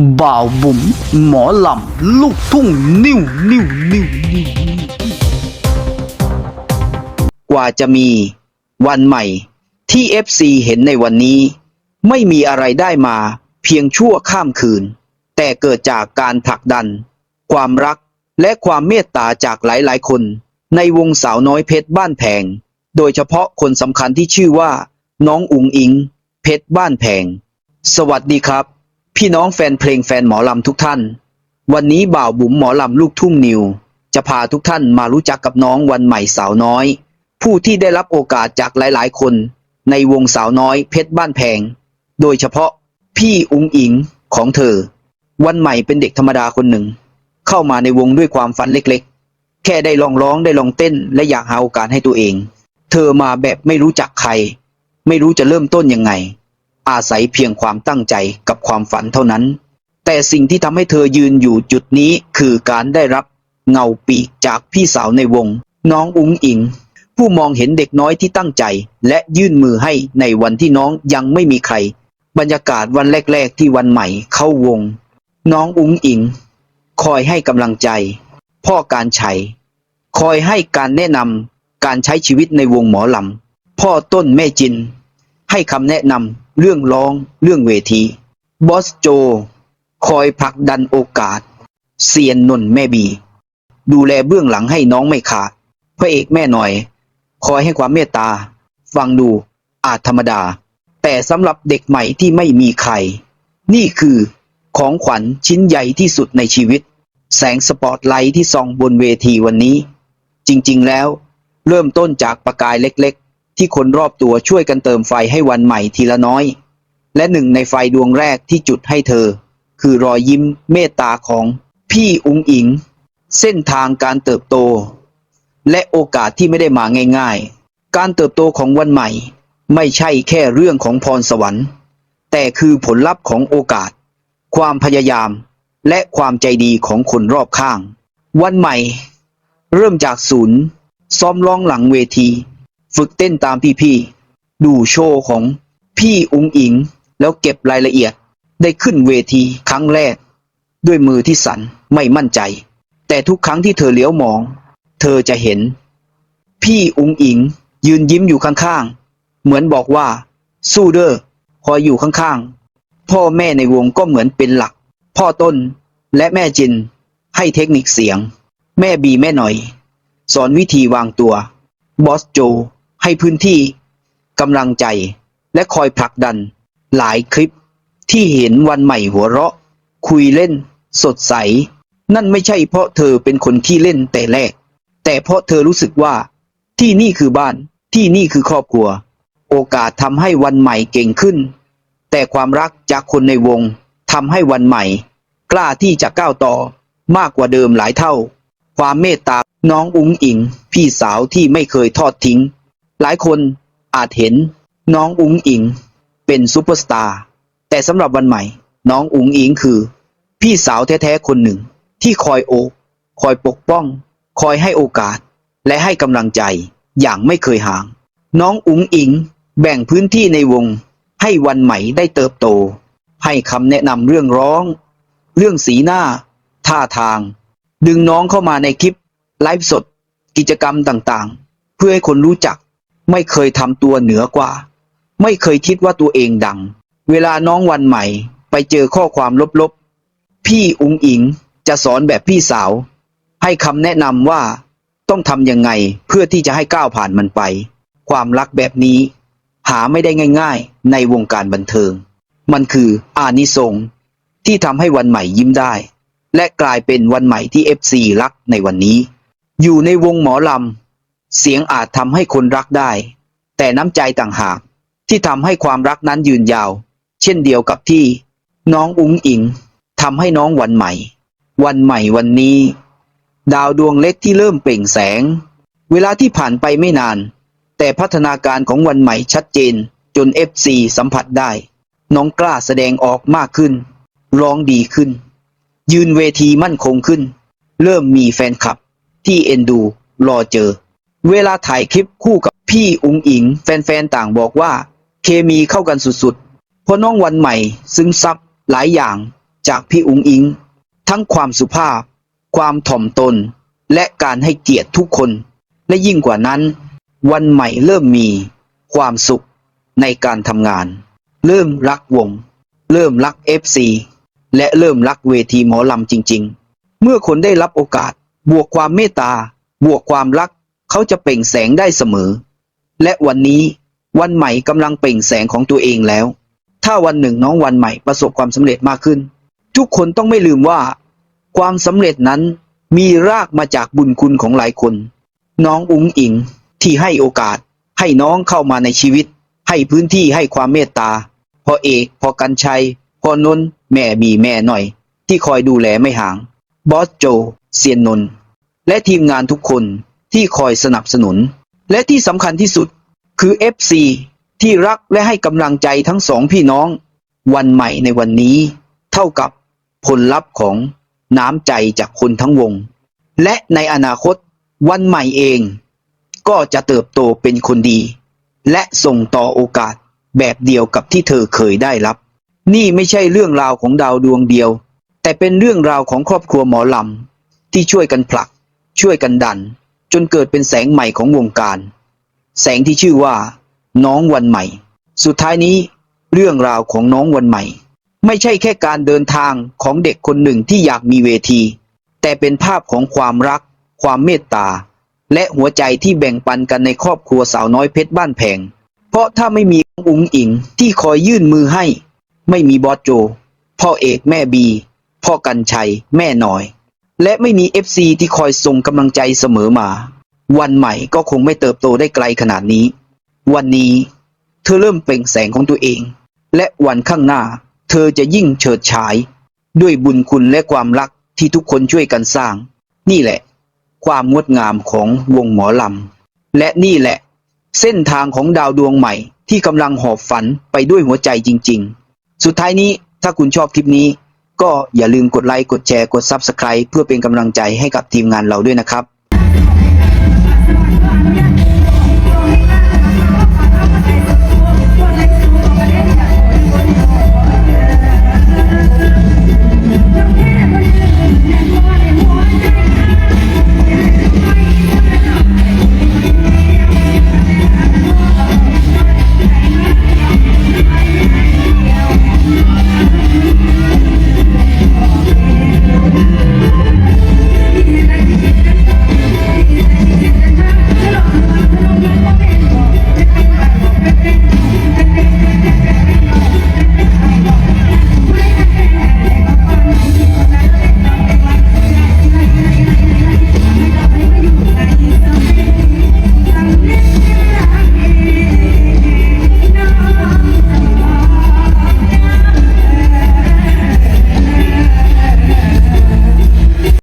บ่าวบุ๋มหมอลำลูกทุ่งนิ้วกว่าจะมีวันใหม่ที่ FC เห็นในวันนี้ไม่มีอะไรได้มาเพียงชั่วข้ามคืนแต่เกิดจากการผลักดันความรักและความเมตตาจากหลายๆคนในวงสาวน้อยเพชรบ้านแพงโดยเฉพาะคนสำคัญที่ชื่อว่าน้องอุ๋งอิงเพชรบ้านแพงสวัสดีครับพี่น้องแฟนเพลงแฟนหมอลำทุกท่านวันนี้บ่าวบุ๋มหมอลำลูกทุ่งนิวจะพาทุกท่านมารู้จักกับน้องวันใหม่สาวน้อยผู้ที่ได้รับโอกาสจากหลายๆคนในวงสาวน้อยเพชรบ้านแพงโดยเฉพาะพี่อุ๋งอิงของเธอวันใหม่เป็นเด็กธรรมดาคนหนึ่งเข้ามาในวงด้วยความฝันเล็กๆแค่ได้ลองร้องได้ลองเต้นและอยากหาโอกาสให้ตัวเองเธอมาแบบไม่รู้จักใครไม่รู้จะเริ่มต้นยังไงอาศัยเพียงความตั้งใจกับความฝันเท่านั้นแต่สิ่งที่ทำให้เธอยืนอยู่จุดนี้คือการได้รับเงาปีกจากพี่สาวในวงน้องอุ๋งอิงผู้มองเห็นเด็กน้อยที่ตั้งใจและยื่นมือให้ในวันที่น้องยังไม่มีใครบรรยากาศวันแรกๆที่วันใหม่เข้าวงน้องอุ๋งอิงคอยให้กำลังใจพ่อการชัยคอยให้การแนะนำการใช้ชีวิตในวงหมอลำพ่อต้นแม่จินให้คำแนะนำเรื่องร้องเรื่องเวทีบอสโจคอยผลักดันโอกาสเซียนนนแม่บีดูแลเบื้องหลังให้น้องไม่ขาดพระเอกแม่หน่อยคอยให้ความเมตตาฟังดูอาจธรรมดาแต่สำหรับเด็กใหม่ที่ไม่มีใครนี่คือของขวัญชิ้นใหญ่ที่สุดในชีวิตแสงสปอตไลท์ที่ส่องบนเวทีวันนี้จริงๆแล้วเริ่มต้นจากประกายเล็กๆที่คนรอบตัวช่วยกันเติมไฟให้วันใหม่ทีละน้อยและหนึ่งในไฟดวงแรกที่จุดให้เธอคือรอยยิ้มเมตตาของพี่อุ๋งอิงเส้นทางการเติบโตและโอกาสที่ไม่ได้มาง่ายๆการเติบโตของวันใหม่ไม่ใช่แค่เรื่องของพรสวรรค์แต่คือผลลัพธ์ของโอกาสความพยายามและความใจดีของคนรอบข้างวันใหม่เริ่มจากศูนย์ซ้อมร้องหลังเวทีฝึกเต้นตามพี่ๆดูโชว์ของพี่อุ๋งอิงแล้วเก็บรายละเอียดได้ขึ้นเวทีครั้งแรกด้วยมือที่สั่นไม่มั่นใจแต่ทุกครั้งที่เธอเลี้ยวมองเธอจะเห็นพี่อุ๋งอิงยืนยิ้มอยู่ข้างๆเหมือนบอกว่าสู้เด้อคอยอยู่ข้างๆพ่อแม่ในวงก็เหมือนเป็นหลักพ่อต้นและแม่จินให้เทคนิคเสียงแม่บีแม่หน่อยสอนวิธีวางตัวบอสโจให้พื้นที่กำลังใจและคอยผลักดันหลายคลิปที่เห็นวันใหม่หัวเราะคุยเล่นสดใสนั่นไม่ใช่เพราะเธอเป็นคนขี้เล่นแต่แรกแต่เพราะเธอรู้สึกว่าที่นี่คือบ้านที่นี่คือครอบครัวโอกาสทำให้วันใหม่เก่งขึ้นแต่ความรักจากคนในวงทำให้วันใหม่กล้าที่จะก้าวต่อมากกว่าเดิมหลายเท่าความเมตตาน้องอุ๋งอิงพี่สาวที่ไม่เคยทอดทิ้งหลายคนอาจเห็นน้องอุ๋งอิงเป็นซุปเปอร์สตาร์แต่สำหรับวันใหม่น้องอุ๋งอิงคือพี่สาวแท้ๆคนหนึ่งที่คอยโอบคอยปกป้องคอยให้โอกาสและให้กำลังใจอย่างไม่เคยห่างน้องอุ๋งอิงแบ่งพื้นที่ในวงให้วันใหม่ได้เติบโตให้คำแนะนำเรื่องร้องเรื่องสีหน้าท่าทางดึงน้องเข้ามาในคลิปไลฟ์สดกิจกรรมต่างๆเพื่อให้คนรู้จักไม่เคยทำตัวเหนือกว่าไม่เคยคิดว่าตัวเองดังเวลาน้องวันใหม่ไปเจอข้อความลบๆพี่อุ๋งอิงจะสอนแบบพี่สาวให้คำแนะนำว่าต้องทำยังไงเพื่อที่จะให้ก้าวผ่านมันไปความรักแบบนี้หาไม่ได้ง่ายๆในวงการบันเทิงมันคืออานิสงส์ที่ทำให้วันใหม่ยิ้มได้และกลายเป็นวันใหม่ที่ FC รักในวันนี้อยู่ในวงหมอลำเสียงอาจทำให้คนรักได้แต่น้ำใจต่างหากที่ทำให้ความรักนั้นยืนยาวเช่นเดียวกับที่น้องอุ๋งอิงทำให้น้องวันใหม่วันนี้ดาวดวงเล็กที่เริ่มเปล่งแสงเวลาที่ผ่านไปไม่นานแต่พัฒนาการของวันใหม่ชัดเจนจน FC สัมผัสได้น้องกล้าแสดงออกมากขึ้นร้องดีขึ้นยืนเวทีมั่นคงขึ้นเริ่มมีแฟนคลับที่เอ็นดูรอเจอเวลาถ่ายคลิปคู่กับพี่อุ๋งอิงแฟนๆต่างบอกว่าเคมีเข้ากันสุดๆเพราะน้องวันใหม่ซึมซับหลายอย่าง จากพี่อุ๋งอิงทั้งความสุภาพความถ่อมตนและการให้เกียรติทุกคนและยิ่งกว่านั้นวันใหม่เริ่มมีความสุขในการทำงานเริ่มรักวงเริ่มรัก FC และเริ่มรักเวทีหมอลำจริงๆเมื่อคนได้รับโอกาสบวกความเมตตาบวกความรักเขาจะเปล่งแสงได้เสมอและวันนี้วันใหม่กำลังเปล่งแสงของตัวเองแล้วถ้าวันหนึ่งน้องวันใหม่ประสบความสำเร็จมากขึ้นทุกคนต้องไม่ลืมว่าความสำเร็จนั้นมีรากมาจากบุญคุณของหลายคนน้องอุ๋งอิงที่ให้โอกาสให้น้องเข้ามาในชีวิตให้พื้นที่ให้ความเมตตาพ่อเอกพ่อกันชัยพ่อนนท์แม่มีแม่หน่อยที่คอยดูแลไม่ห่างบอสโจเซียนนนท์และทีมงานทุกคนที่คอยสนับสนุนและที่สำคัญที่สุดคือ FC ที่รักและให้กำลังใจทั้งสองพี่น้องวันใหม่ในวันนี้เท่ากับผลลัพธ์ของน้ำใจจากคนทั้งวงและในอนาคตวันใหม่เองก็จะเติบโตเป็นคนดีและส่งต่อโอกาสแบบเดียวกับที่เธอเคยได้รับนี่ไม่ใช่เรื่องราวของดาวดวงเดียวแต่เป็นเรื่องราวของครอบครัวหมอลำที่ช่วยกันผลักช่วยกันดันจนเกิดเป็นแสงใหม่ของวงการแสงที่ชื่อว่าน้องวันใหม่สุดท้ายนี้เรื่องราวของน้องวันใหม่ไม่ใช่แค่การเดินทางของเด็กคนหนึ่งที่อยากมีเวทีแต่เป็นภาพของความรักความเมตตาและหัวใจที่แบ่งปันกันในครอบครัวสาวน้อยเพชรบ้านแพงเพราะถ้าไม่มีอุ๋งอิงที่คอยยื่นมือให้ไม่มีบอสโจพ่อเอกแม่บีพ่อกันชัยแม่หน่อยและไม่มี FC ที่คอยส่งกำลังใจเสมอมาวันใหม่ก็คงไม่เติบโตได้ไกลขนาดนี้วันนี้เธอเริ่มเปล่งแสงของตัวเองและวันข้างหน้าเธอจะยิ่งเฉิดฉายด้วยบุญคุณและความรักที่ทุกคนช่วยกันสร้างนี่แหละความงดงามของวงหมอลำและนี่แหละเส้นทางของดาวดวงใหม่ที่กำลังหอบฝันไปด้วยหัวใจจริงๆสุดท้ายนี้ถ้าคุณชอบคลิปนี้ก็อย่าลืมกดไลค์กดแชร์กด Subscribe เพื่อเป็นกำลังใจให้กับทีมงานเราด้วยนะครับ